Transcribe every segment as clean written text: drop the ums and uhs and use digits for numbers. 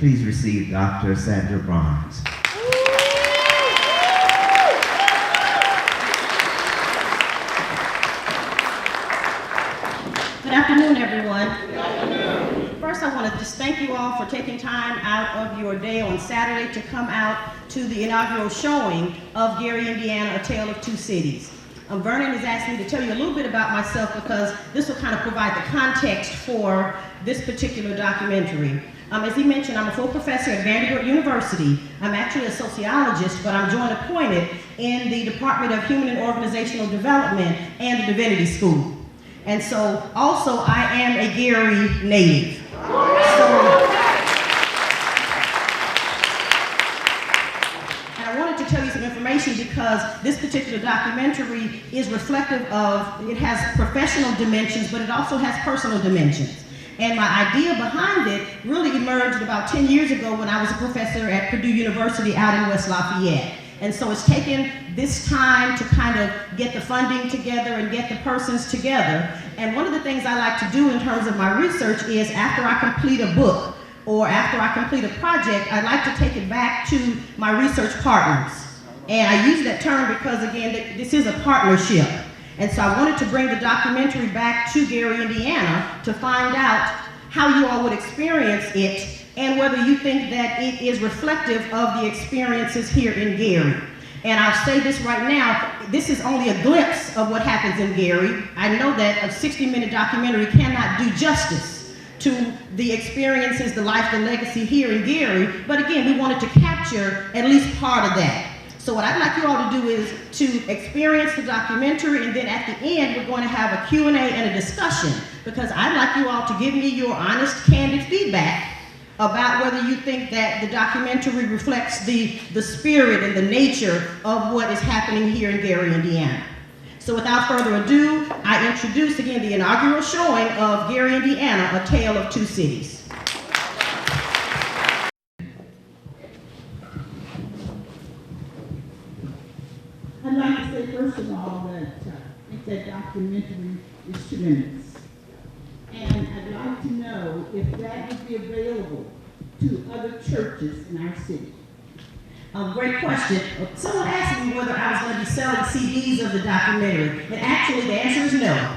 please receive Dr. Sandra Barnes. Good afternoon, everyone. Good afternoon. First, I want to just thank you all for taking time out of your day on Saturday to come out to the inaugural showing of Gary, Indiana, A Tale of Two Cities. Vernon has asked me to tell you a little bit about myself because this will kind of provide the context for this particular documentary. As he mentioned, I'm a full professor at Vanderbilt University. I'm actually a sociologist, but I'm joint appointed in the Department of Human and Organizational Development and the Divinity School. And so, also, I am a Gary native. And I wanted to tell you some information because this particular documentary is reflective of, it has professional dimensions, but it also has personal dimensions. And my idea behind it really emerged about 10 years ago when I was a professor at Purdue University out in West Lafayette. And so it's taken this time to kind of get the funding together and get the persons together. And one of the things I like to do in terms of my research is after I complete a book or after I complete a project, I like to take it back to my research partners. And I use that term because, again, this is a partnership. And so I wanted to bring the documentary back to Gary, Indiana to find out how you all would experience it and whether you think that it is reflective of the experiences here in Gary. And I'll say this right now, this is only a glimpse of what happens in Gary. I know that a 60-minute documentary cannot do justice to the experiences, the life, the legacy here in Gary, but again, we wanted to capture at least part of that. So what I'd like you all to do is to experience the documentary, and then at the end, we're going to have a Q&A and a discussion, because I'd like you all to give me your honest, candid feedback about whether you think that the documentary reflects the spirit and the nature of what is happening here in Gary, Indiana. So without further ado, I introduce again the inaugural showing of Gary, Indiana, A Tale of Two Cities. I'd like to say, first of all, that I think that documentary is tremendous. And I'd like to know if that would be available to other churches in our city. Great question. Someone asked me whether I was going to be selling CDs of the documentary, and actually the answer is no.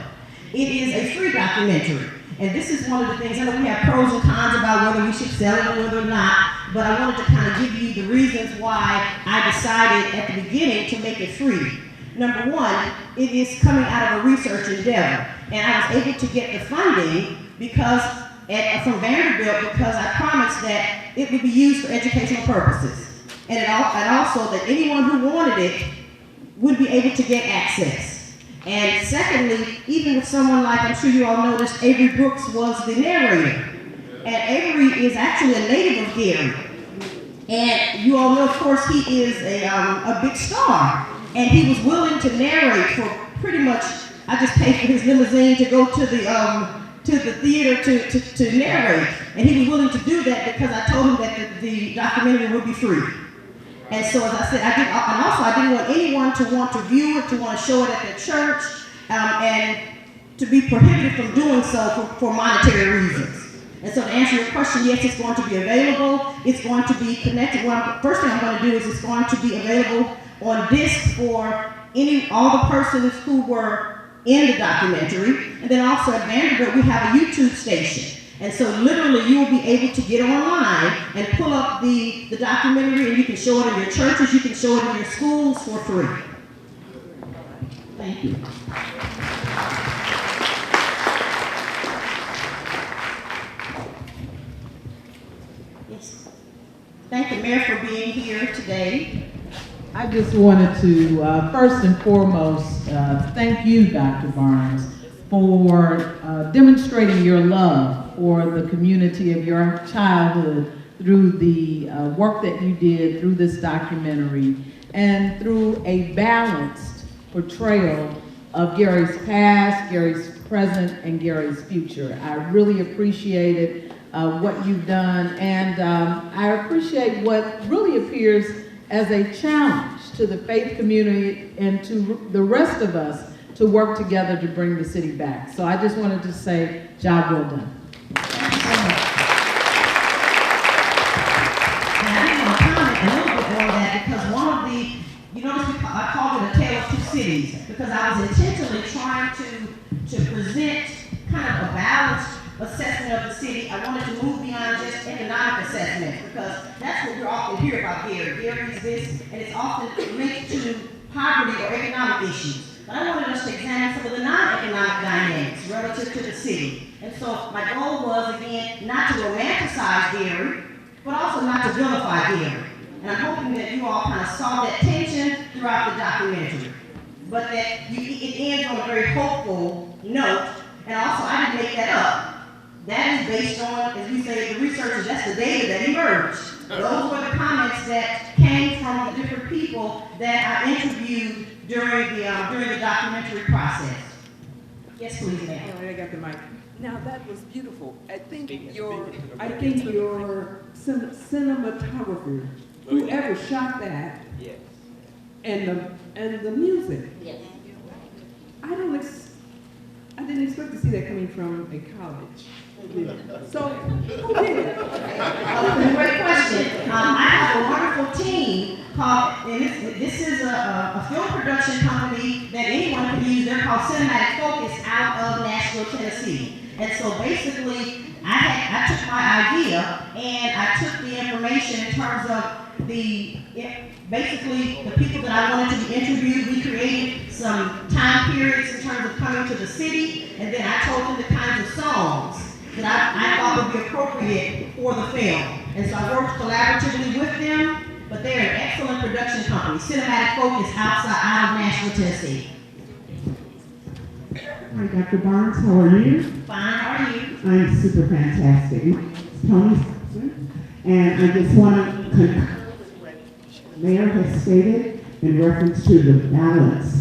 It is a free documentary. And this is one of the things, I know we have pros and cons about whether we should sell it or whether or not, but I wanted to kind of give you the reasons why I decided at the beginning to make it free. Number one, it is coming out of a research endeavor, and I was able to get the funding because from Vanderbilt because I promised that it would be used for educational purposes, and also that anyone who wanted it would be able to get access. And secondly, even with someone like, I'm sure you all noticed, Avery Brooks was the narrator. And Avery is actually a native of Gary. And you all know, of course, he is a big star. And he was willing to narrate for pretty much, I just paid for his limousine to go to the theater to narrate. And he was willing to do that because I told him that the documentary would be free. And so, as I said, I didn't want anyone to want to view it, to want to show it at their church, and to be prohibited from doing so for monetary reasons. And so, to answer your question, yes, it's going to be available. It's going to be connected. First thing I'm going to do is it's going to be available on disc for all the persons who were in the documentary. And then also at Vanderbilt, we have a YouTube station. And so literally you will be able to get online and pull up the documentary, and you can show it in your churches, you can show it in your schools for free. Thank you. Yes. Thank the Mayor for being here today. I just wanted to, first and foremost, thank you, Dr. Barnes, for demonstrating your love for the community of your childhood through the work that you did through this documentary and through a balanced portrayal of Gary's past, Gary's present, and Gary's future. I really appreciated what you've done, and I appreciate what really appears as a challenge to the faith community and to the rest of us to work together to bring the city back. So I just wanted to say, job well done. I called it a tale of two cities, because I was intentionally trying to present kind of a balanced assessment of the city. I wanted to move beyond just economic assessment, because that's what we often hear about Gary. Gary is this, and it's often linked to poverty or economic issues. But I wanted us to examine some of the non-economic dynamics relative to the city. And so my goal was, again, not to romanticize Gary, but also not to vilify Gary. And I'm hoping that you all kind of saw that tension throughout the documentary. But that it ends on a very hopeful note. And also, I didn't make that up. That is based on, as we say, the researchers, that's the data that emerged. Those were the comments that came from the different people that I interviewed during the documentary process. Yes, please, ma'am. All right, I got the mic. Now that was beautiful. I think your cinematographer, whoever shot that, Yes. and the music. Yes. I didn't expect to see that coming from a college. So who did it? Great question. I have a wonderful team called, and this is a film production company that anyone can use. They're called Cinematic Focus out of Nashville, Tennessee. And so basically, I took my idea and I took the information in terms of basically the people that I wanted to be interviewed. We created some time periods in terms of coming to the city, and then I told them the kinds of songs that I thought would be appropriate for the film. And so I worked collaboratively with them, but they're an excellent production company, Cinematic Focus out of Nashville, Tennessee. Hi, Dr. Barnes, how are you? Fine, how are you? I'm super fantastic. My name is Tony Simpson, and I just want to concur with what the mayor has stated in reference to the balance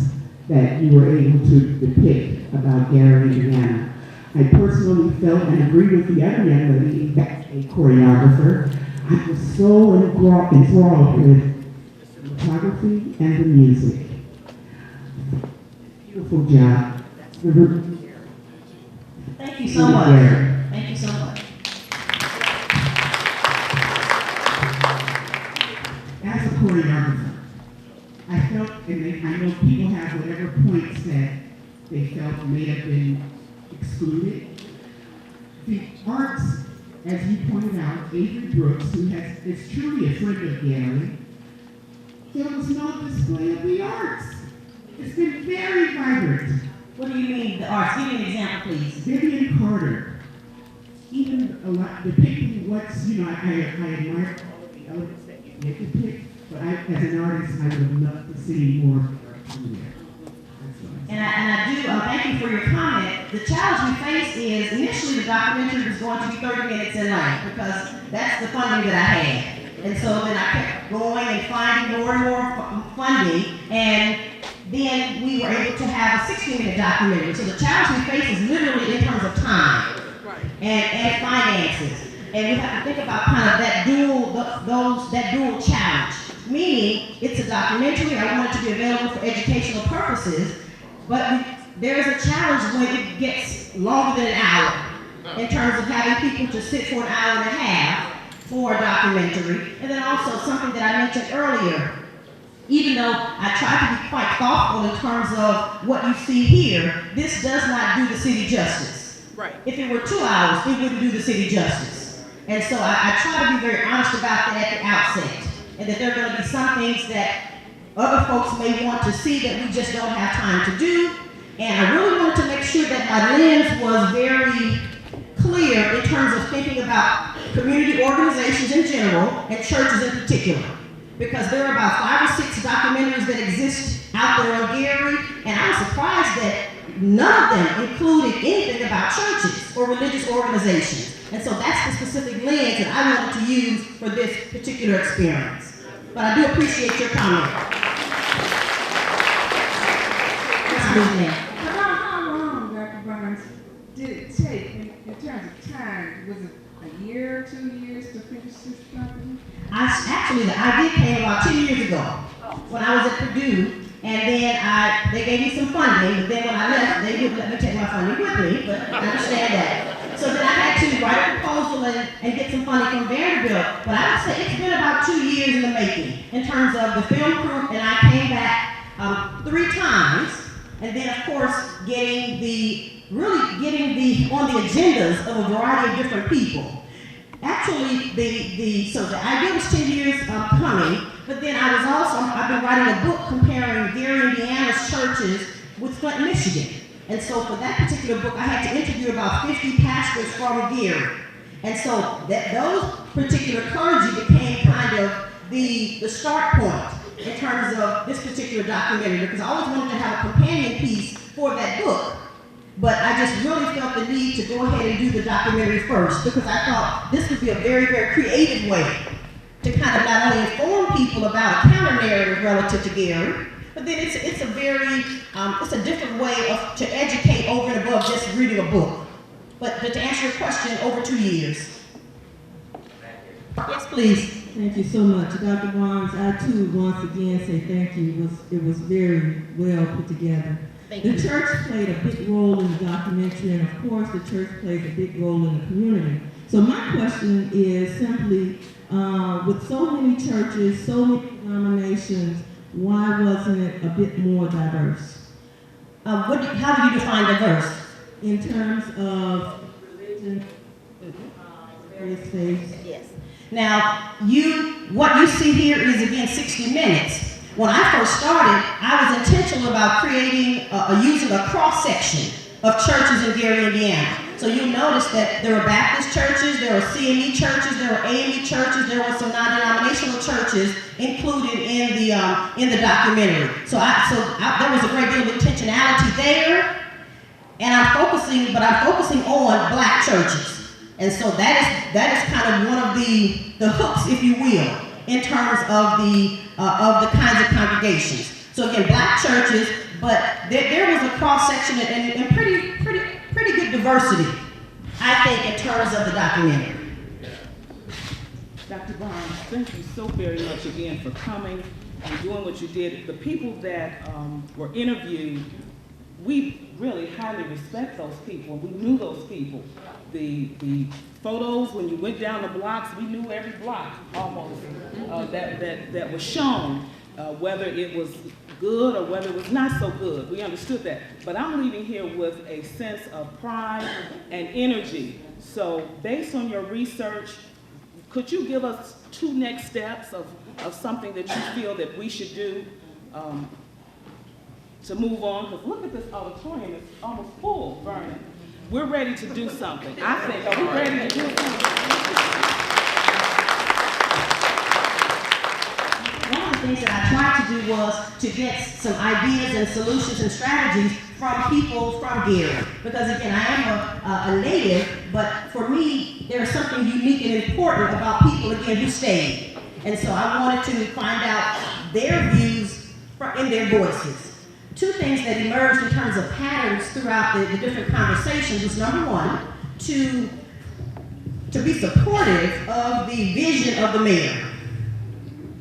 that you were able to depict about Gary, Indiana. I personally felt and agreed with the other young lady, that's a choreographer. I was so enthralled with the photography and the music. Beautiful job. Thank you so much. Thank you so much. As a choreographer, I felt, and I know people have whatever points that they felt may have been excluded. The arts, as you pointed out, Avery Brooks, who is truly a friend of Gary, there was no display of the arts. It's been very vibrant. What do you mean, the arts? Give me an example, please. Vivian Carter, even a lot depicting what's, I admire all of the elements that you did depict, but as an artist, I would love to see more art in there. And I do, thank you for your comment. The challenge we face is, initially the documentary was going to be 30 minutes in length, because that's the funding that I had. And so then I kept going and finding more and more funding, and then we were able to have a 60-minute documentary. So the challenge we face is literally in terms of time and finances. And we have to think about kind of that dual challenge. Meaning, it's a documentary, I want it to be available for educational purposes, but there is a challenge when it gets longer than an hour in terms of having people to sit for an hour and a half for a documentary. And then also something that I mentioned earlier, even though I try to be quite thoughtful in terms of what you see here, this does not do the city justice. Right. If it were 2 hours, it wouldn't do the city justice. And so I try to be very honest about that at the outset, and that there are going to be some things that other folks may want to see that we just don't have time to do. And I really wanted to make sure that my lens was very clear in terms of thinking about community organizations in general and churches in particular. Because there are about 5 or 6 documentaries that exist out there on Gary, and I was surprised that none of them included anything about churches or religious organizations. And so that's the specific lens that I wanted to use for this particular experience. But I do appreciate your comment. About how long, Dr. Barnes, did it take in terms of time? Was it a year, 2 years to finish this document? Actually, the idea came about 2 years ago when I was at Purdue, and then they gave me some funding, but then when I left, they wouldn't let me take my funding with me, but I understand that. So then I had to write a proposal and get some funding from Vanderbilt, but I would say it's been about 2 years in the making in terms of the film crew, and I came back 3 times, and then of course getting on the agendas of a variety of different people. Actually, so the idea was 10 years coming, but then I've been writing a book comparing Gary, Indiana's churches with Flint, Michigan. And so for that particular book, I had to interview about 50 pastors from Gary. And so those particular clergy became kind of the start point in terms of this particular documentary, because I always wanted to have a companion piece for that book. But I just really felt the need to go ahead and do the documentary first, because I thought this would be a very, very creative way to kind of not only inform people about a counter-narrative relative to Gary, but then it's a different way to educate over and above just reading a book. But to answer your question, over 2 years. Yes, please. Thank you so much. Dr. Barnes, I too once again say thank you. It was very well put together. Thank the you. church played a big role in the documentary, and of course the church plays a big role in the community. So my question is simply, with so many churches, so many denominations, why wasn't it a bit more diverse? How do you define diverse? In terms of religion, various faiths. Yes. Now, what you see here is again 60 minutes. When I first started, I was intentional about creating, using a cross-section of churches in Gary, Indiana. So you'll notice that there are Baptist churches, there are CME churches, there are AME churches, there were some non-denominational churches included in the documentary. So there was a great deal of intentionality there, and I'm focusing on Black churches. And so that is kind of one of the hooks, if you will, in terms of the kinds of congregations. So again, Black churches, but there was a cross-section and pretty good diversity, I think, in terms of the documentary. Dr. Barnes, thank you so very much again for coming and doing what you did. The people that were interviewed, we really highly respect those people. We knew those people. The photos, when you went down the blocks, we knew every block almost that was shown, whether it was good or whether it was not so good. We understood that. But I'm leaving here with a sense of pride and energy. So based on your research, could you give us 2 next steps of something that you feel that we should do to move on? Because look at this auditorium, it's almost full, Vernon. We're ready to do something. I think, are we ready to do something? One of the things that I tried to do was to get some ideas and solutions and strategies from people from Gary. Because again, I am a native, but for me, there's something unique and important about people, again, who stayed. And so I wanted to find out their views in their voices. 2 things that emerged in terms of patterns throughout the different conversations was, number one, to be supportive of the vision of the mayor.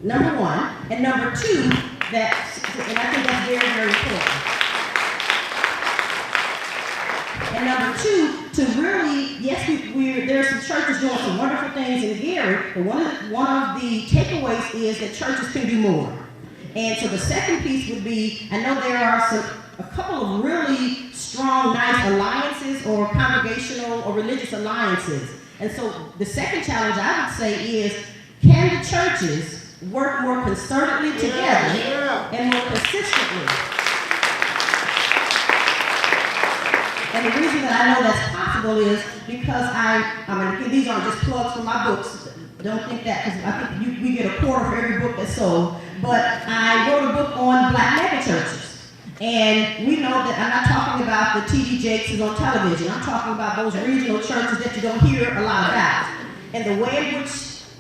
Number one. And number 2, and I think that's very, very important. And number 2, to really, yes, there are some churches doing some wonderful things in Gary, but one of the takeaways is that churches can do more. And so the second piece would be, I know there are a couple of really strong, nice alliances or congregational or religious alliances. And so the second challenge I would say is, can the churches work more concertedly together and more consistently? And the reason that I know that's possible is because I mean, these aren't just plugs for my books. Don't think that, because I think we get a quarter for every book that's sold. But I wrote a book on Black megachurches. And we know that I'm not talking about the T.D. Jakes on television. I'm talking about those regional churches that you don't hear a lot about. And the way in which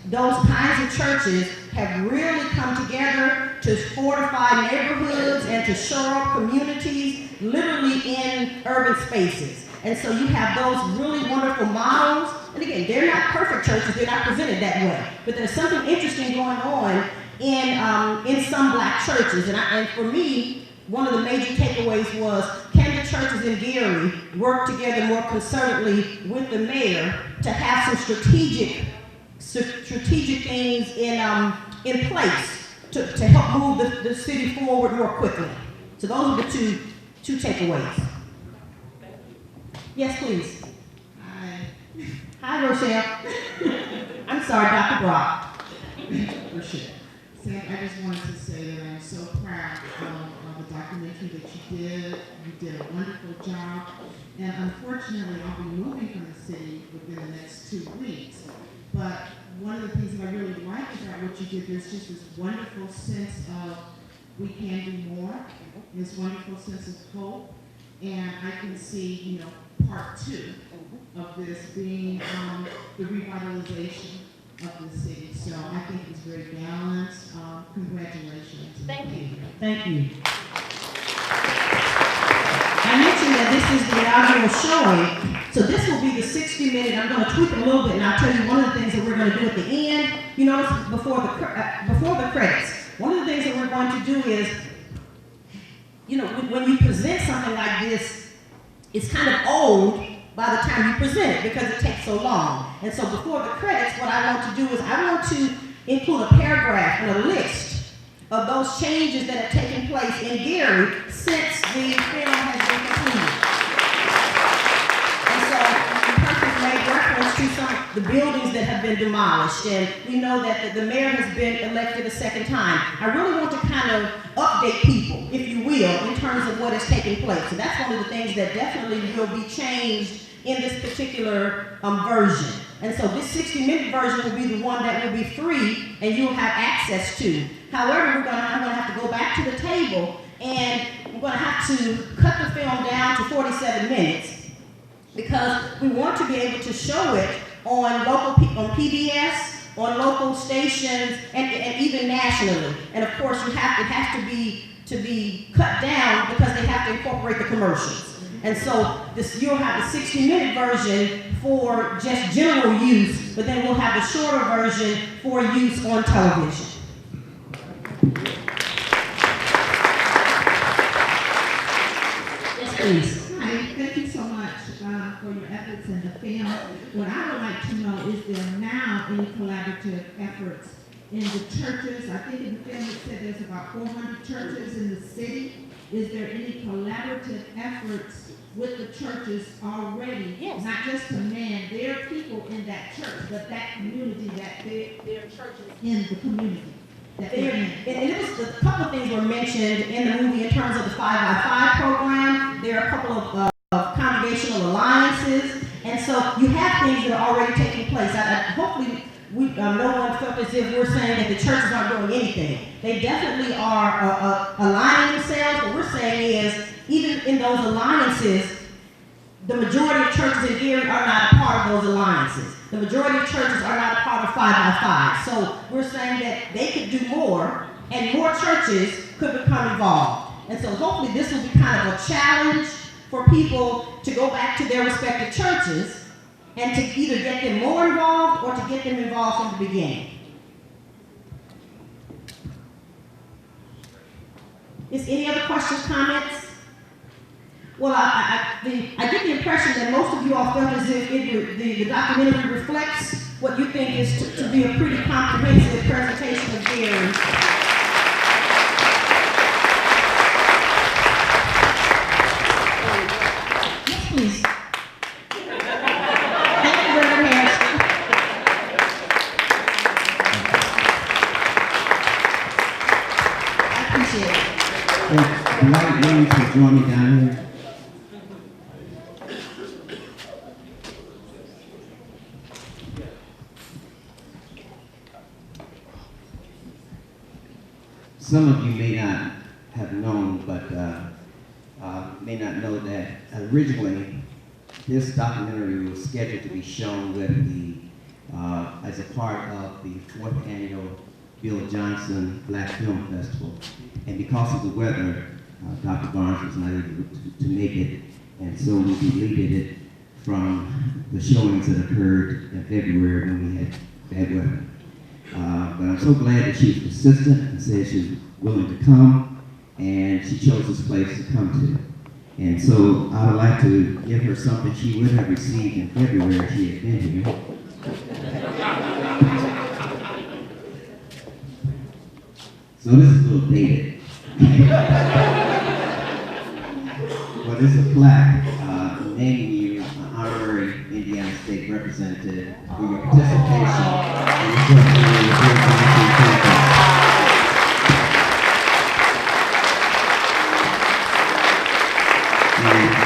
those kinds of churches have really come together to fortify neighborhoods and to shore up communities, literally in urban spaces. And so you have those really wonderful models. And again, they're not perfect churches, they're not presented that way. But there's something interesting going on in some Black churches. And for me, one of the major takeaways was, can the churches in Gary work together more concertedly with the mayor to have some strategic things in place to help move the city forward more quickly. So those are the two takeaways. Yes, please. Hi, Rochelle. I'm sorry, Dr. Brock. Rochelle. Sam, I just wanted to say that I'm so proud of the documentary that you did. You did a wonderful job. And unfortunately, I'll be moving from the city within the next 2 weeks. But one of the things that I really like about what you did, there's just this wonderful sense of we can do more, this wonderful sense of hope. And I can see, part 2 of this being the revitalization of the city. So I think it's very balanced. Congratulations. Thank you. Thank you. I mentioned that this is the inaugural showing, so this will be the 60-minute. I'm going to tweak it a little bit, and I'll tell you one of the things that we're going to do at the end. You notice before the credits, one of the things that we're going to do is, when you present something like this, it's kind of old by the time you present it because it takes so long. And so before the credits, what I want to do is I want to include a paragraph and a list of those changes that have taken place in Gary since the film has been completed. And so the person made reference to some of the buildings that have been demolished, and we know that the mayor has been elected a second time. I really want to kind of update people, if you will, in terms of what is taking place. So that's one of the things that definitely will be changed in this particular version. And so this 60-minute version will be the one that will be free and you'll have access to. However, I'm going to have to go back to the table and we're going to have to cut the film down to 47 minutes because we want to be able to show it on on PBS, on local stations, and even nationally. And of course, it has to be cut down because they have to incorporate the commercials. And so you'll have the 60-minute version for just general use, but then we'll have the shorter version for use on television. Yes, please. Hi, thank you so much for your efforts in the film. What I would like to know is there now any collaborative efforts in the churches? I think in the film it said there's about 400 churches in the city. Is there any collaborative efforts with the churches already? Yes. Not just to man their people in that church, but that community, that their churches in the community. That they're in. And it was a couple of things were mentioned in the movie in terms of the 5x5 program. There are a couple of congregational alliances, and so you have things that are already taking place. Hopefully, no one felt as if we're saying that the churches aren't doing anything. They definitely are aligning themselves. What we're saying is, even in those alliances, the majority of churches in Gary are not a part of those alliances. The majority of churches are not a part of 5x5. So we're saying that they could do more, and more churches could become involved. And so hopefully this will be kind of a challenge for people to go back to their respective churches and to either get them more involved or to get them involved from the beginning. Is any other questions, comments? Well, I get the impression that most of you all felt as if the documentary reflects what you think is to be a pretty comprehensive presentation of Gary. Yes, please. The white ladies will join me down here. Some of you may not have known, but may not know that originally this documentary was scheduled to be shown with as a part of the 4th annual Bill Johnson Black Film Festival. And because of the weather, Dr. Barnes was not able to make it, and so we deleted it from the showings that occurred in February when we had bad weather. But I'm so glad that she was persistent and said she was willing to come, and she chose this place to come to. And so I would like to give her something she would have received in February if she had been here. So this is a little dated. Well, this is a plaque naming you an honorary Indiana State Representative for your participation in the first annual Beer Council Conference.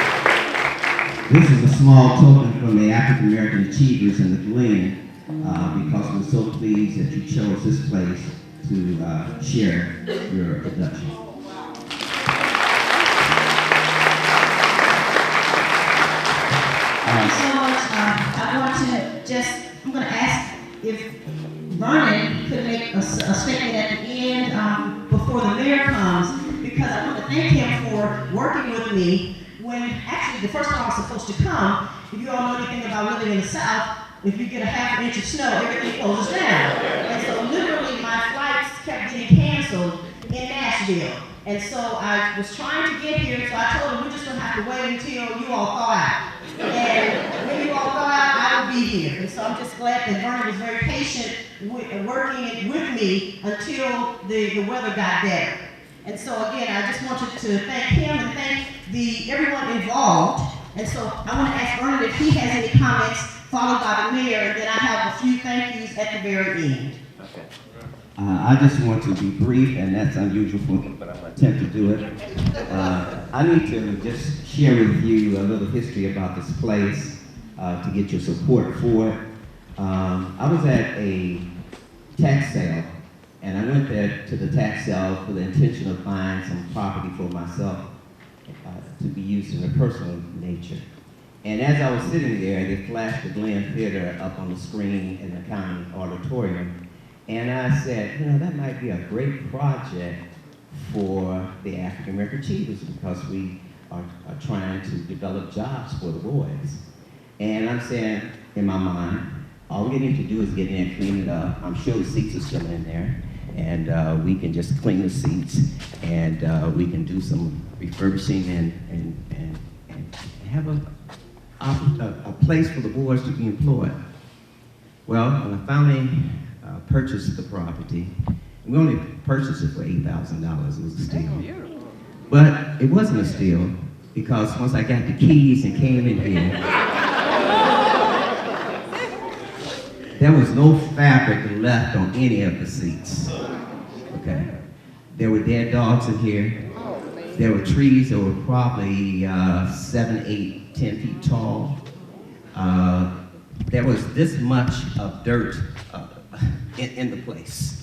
This is a small token from the African American Achievers in the Glen, because we're so pleased that you chose this place to share your production. So much. I'm going to ask if Vernon could make a statement at the end before the mayor comes, because I want to thank him for working with me when actually the first time I was supposed to come. If you all know anything about living in the South, if you get a half an inch of snow, everything closes down. And so literally my flights kept getting canceled in Nashville. And so I was trying to get here, so I told them we're just going to have to wait until you all thaw out. And when you all thaw out, I will be here. And so I'm just glad that Vernon was very patient working with me until the weather got better. And so again, I just wanted to thank him and thank everyone involved. And so I want to ask Vernon if he has any comments, followed by the mayor, and then I have a few thank yous at the very end. I just want to be brief, and that's unusual for me, but I'm going to attempt to do it. I need to just share with you a little history about this place to get your support for it. I was at a tax sale, and I went there to the tax sale for the intention of buying some property for myself to be used in a personal nature. And as I was sitting there, they flashed the Glen Theater up on the screen in the county auditorium. And I said, you know, that might be a great project for the African American Achievers because we are trying to develop jobs for the boys. And I'm saying, in my mind, all we need to do is get in and clean it up. I'm sure the seats are still in there. And we can just clean the seats and we can do some refurbishing and have a place for the boys to be employed. Well, when I finally purchased the property, we only purchased it for $8,000. It was a steal. But it wasn't a steal because once I got the keys and came in here, there was no fabric left on any of the seats. Okay. There were dead dogs in here. There were trees that were probably 7, 8, 10 feet tall. There was this much of dirt in the place.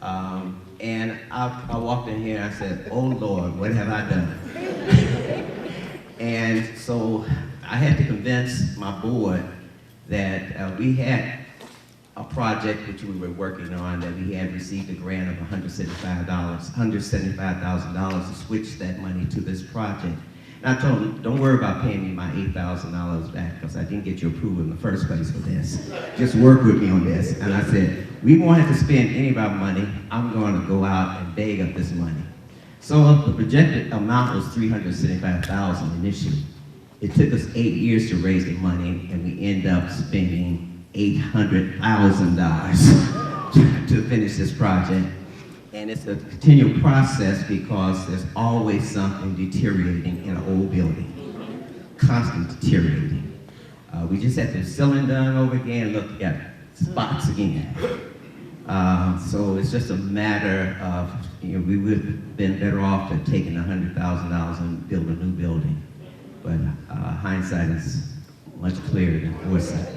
And I walked in here and I said, oh Lord, what have I done? And so I had to convince my board that we had a project which we were working on, that we had received a grant of $175,000 to switch that money to this project. And I told them, don't worry about paying me my $8,000 back because I didn't get your approval in the first place for this. Just work with me on this. And I said, we won't have to spend any of our money. I'm going to go out and beg up this money. So the projected amount was $375,000 initially. It took us 8 years to raise the money, and we ended up spending $800,000 to finish this project. And it's a continual process because there's always something deteriorating in an old building, constant deteriorating. We just had the ceiling done over again, look, we got spots again. So it's just a matter of, you know, we would have been better off to taking $100,000 and build a new building. But hindsight is much clearer than foresight.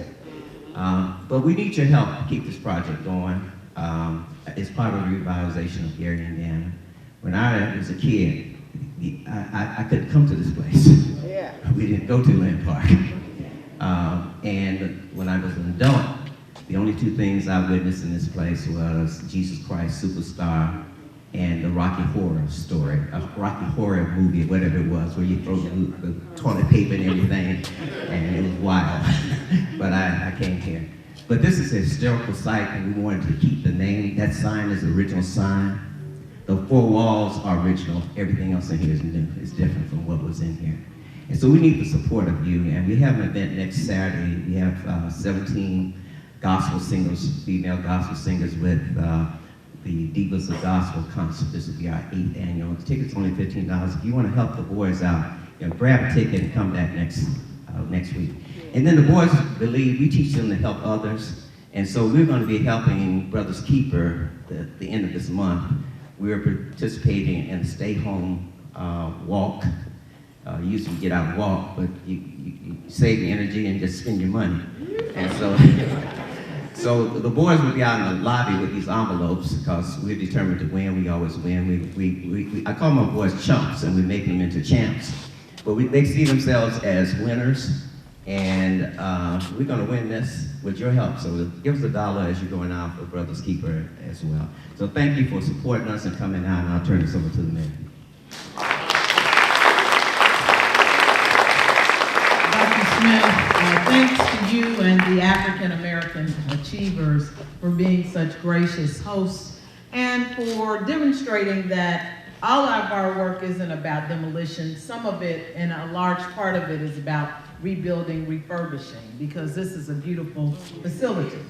But we need your help to keep this project going. It's part of the revitalization of Gary, Indiana. When I was a kid, I couldn't come to this place. Yeah. We didn't go to Land Park. And when I was an adult, the only two things I witnessed in this place was Jesus Christ Superstar and the Rocky Horror story, a Rocky Horror movie, whatever it was, where you throw the toilet paper and everything, and it was wild. But I came here. But this is a historical site, and we wanted to keep the name. That sign is the original sign. The 4 walls are original. Everything else in here is new. It's different from what was in here. And so we need the support of you. And we have an event next Saturday. We have 17 gospel singers, female gospel singers with the Divas of Gospel concert. This will be our 8th annual. The ticket's only $15. If you want to help the boys out, grab a ticket and come back next week. And then the boys believe we teach them to help others. And so we're going to be helping Brothers Keeper at the end of this month. We're participating in Stay Home Walk. You usually get out and walk, but you save your energy and just spend your money. And so the boys will be out in the lobby with these envelopes because we're determined to win. We always win. I call my boys chumps, and we make them into champs. But they see themselves as winners, and we're going to win this with your help. So give us $1 as you're going out for Brothers Keeper as well. So thank you for supporting us and coming out, and I'll turn this over to the men. Thanks to you and the African American Achievers for being such gracious hosts and for demonstrating that all of our work isn't about demolition. Some of it, and a large part of it, is about rebuilding, refurbishing, because this is a beautiful facility.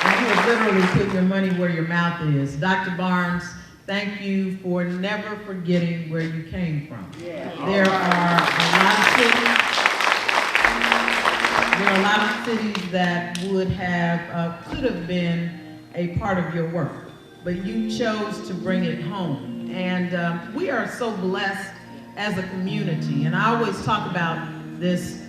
And you have literally put your money where your mouth is. Dr. Barnes, thank you for never forgetting where you came from. Yeah. There are a lot of cities that would have, could have been a part of your work, but you chose to bring it home. And we are so blessed as a community. And I always talk about this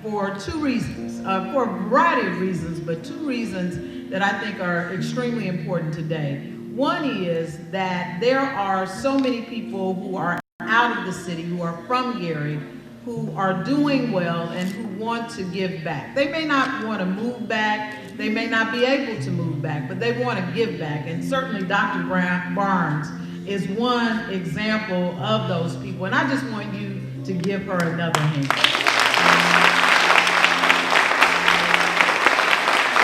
for two reasons, for a variety of reasons, but two reasons that I think are extremely important today. One is that there are so many people who are out of the city, who are from Gary, who are doing well and who want to give back. They may not want to move back, they may not be able to move back, but they want to give back. And certainly Dr. Barnes is one example of those people. And I just want you to give her another hand.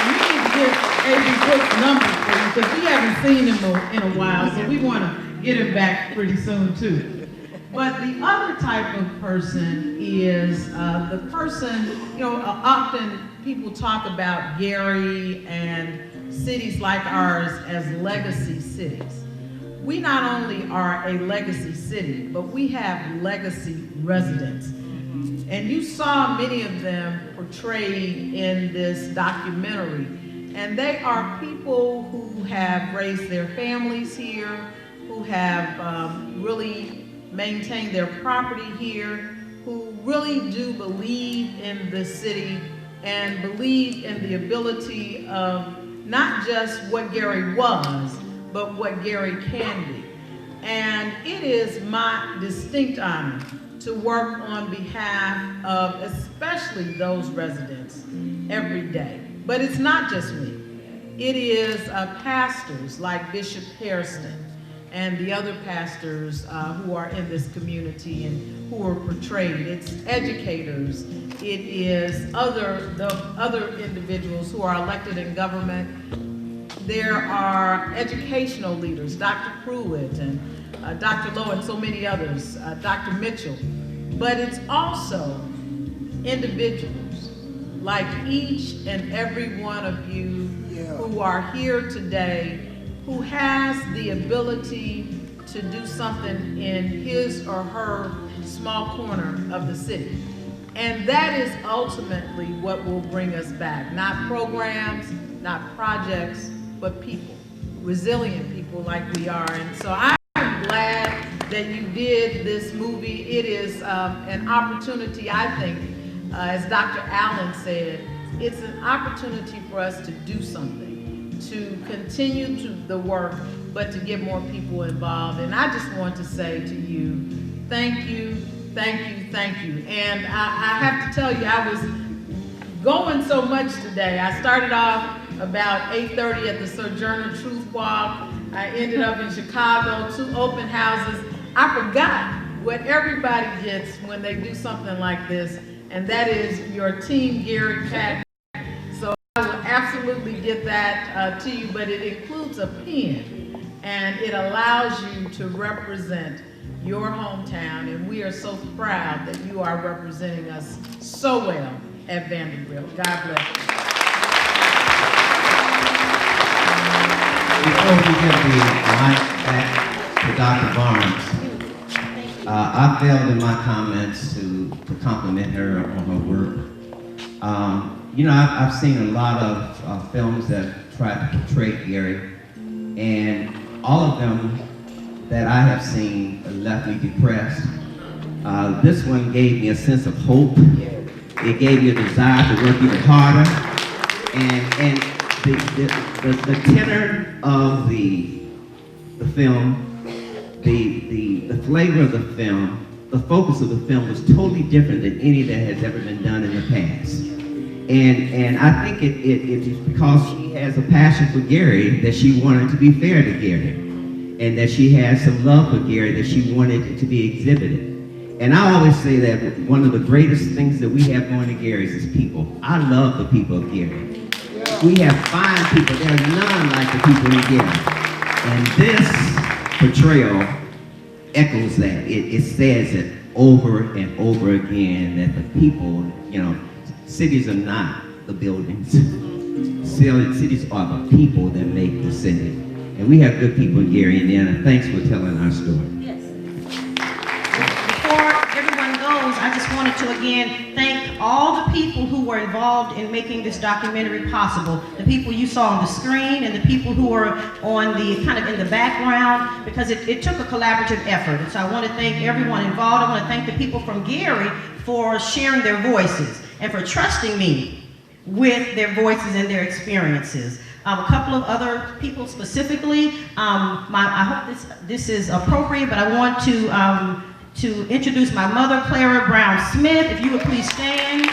We need to get A.B. Brooks' number for you because we haven't seen him in a while, so we want to get him back pretty soon too. But the other type of person is the person, often people talk about Gary and cities like ours as legacy cities. We not only are a legacy city, but we have legacy residents. And you saw many of them portrayed in this documentary. And they are people who have raised their families here, who have really maintained their property here, who really do believe in the city and believe in the ability of not just what Gary was, but what Gary can be. And it is my distinct honor to work on behalf of especially those residents every day. But it's not just me. It is pastors like Bishop Hairston and the other pastors who are in this community and who are portrayed. It's educators. It is the other individuals who are elected in government. There are educational leaders, Dr. Pruitt and Dr. Lowe and so many others, Dr. Mitchell. But it's also individuals like each and every one of you who are here today who has the ability to do something in his or her small corner of the city. And that is ultimately what will bring us back. Not programs, not projects, but people, resilient people like we are. And so I'm glad that you did this movie. It is an opportunity, I think, as Dr. Allen said, it's an opportunity for us to do something, to continue the work, but to get more people involved. And I just want to say to you, thank you, thank you, thank you. And I have to tell you, I was going so much today. I started off about 8:30 at the Sojourner Truth Walk. I ended up in Chicago, 2 open houses. I forgot what everybody gets when they do something like this, and that is your Team Gary Pack. So I will absolutely get that to you, but it includes a pen, and it allows you to represent your hometown, and we are so proud that you are representing us so well at Vanderbilt. God bless you. before we give the mic back to Dr. Barnes, I failed in my comments to compliment her on her work. You know, I've seen a lot of films that try to portray Gary, and all of them that I have seen left me depressed. This one gave me a sense of hope. It gave me a desire to work even harder. And the tenor of the film, the flavor of the film, the focus of the film was totally different than any that has ever been done in the past. And I think it is because she has a passion for Gary that she wanted to be fair to Gary, and that she has some love for Gary that she wanted to be exhibited. And I always say that one of the greatest things that we have going to Gary's is people. I love the people of Gary. We have fine people. There are none like the people in Gary. And this portrayal echoes that. It says it over and over again that the people, you know, cities are not the buildings. Cities are the people that make the city. And we have good people in Gary, and thanks for telling our story. Yes. Before everyone goes, I just wanted to again thank all the people who were involved in making this documentary possible. The people you saw on the screen and the people who were on the kind of in the background, because it took a collaborative effort. And so I want to thank everyone involved. I want to thank the people from Gary for sharing their voices and for trusting me with their voices and their experiences. A couple of other people specifically, I hope this is appropriate, but I want to introduce my mother, Clara Brown Smith. If you would please stand.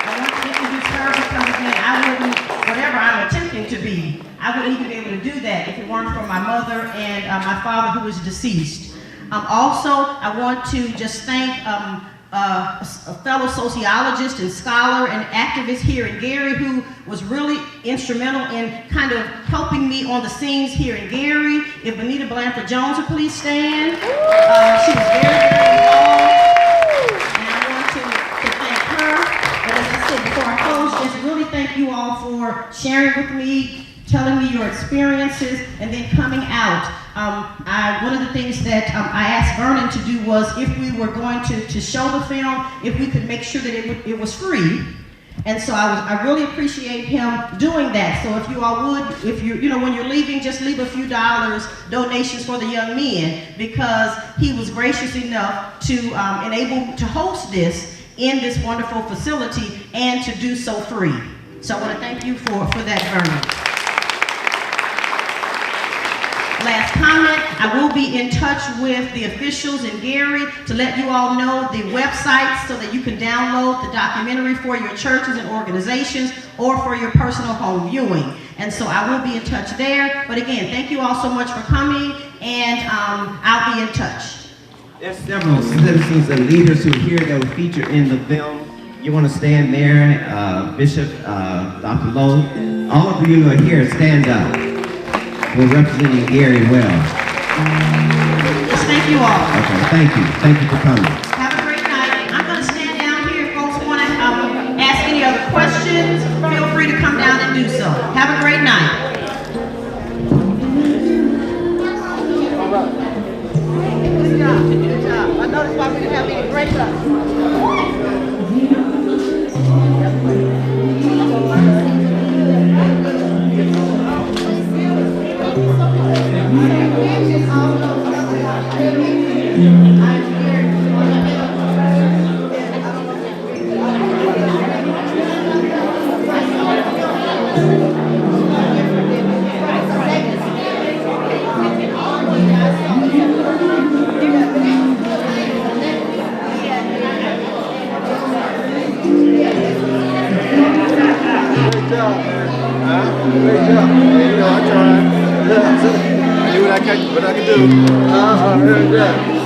I want to introduce her because again, I wouldn't, whatever I'm attempting to be, I wouldn't even be able to do that if it weren't for my mother and my father who was deceased. Also, I want to just thank a fellow sociologist and scholar and activist here in Gary who was really instrumental in kind of helping me on the scenes here in Gary. If Benita Blanford Jones would please stand. She was very, very involved. And I want to thank her. And as I said before I close, just really thank you all for sharing with me, telling me your experiences, and then coming out. One of the things that I asked Vernon to do was if we were going to show the film, if we could make sure that it was free. And so I really appreciate him doing that. So if you all would, if you know, when you're leaving, just leave a few dollars, donations for the young men, because he was gracious enough to enable to host this in this wonderful facility and to do so free. So I want to thank you for that, Vernon. Last comment, I will be in touch with the officials in Gary to let you all know the websites so that you can download the documentary for your churches and organizations or for your personal home viewing. And so I will be in touch there. But again, thank you all so much for coming, and I'll be in touch. There's several citizens and leaders who are here that were featured in the film. You want to stand there, Bishop, Dr. Lowe. All of you who are here, stand up. We're representing Gary well. Yes, thank you all. Okay, thank you. Thank you for coming. Have a great night. I'm going to stand down here. If folks want to ask any other questions, feel free to come down and do so. Have a great night. Good job. Good job. I noticed why we didn't have any breakups. Great job. You know, I tried. I did what I could do. Very good.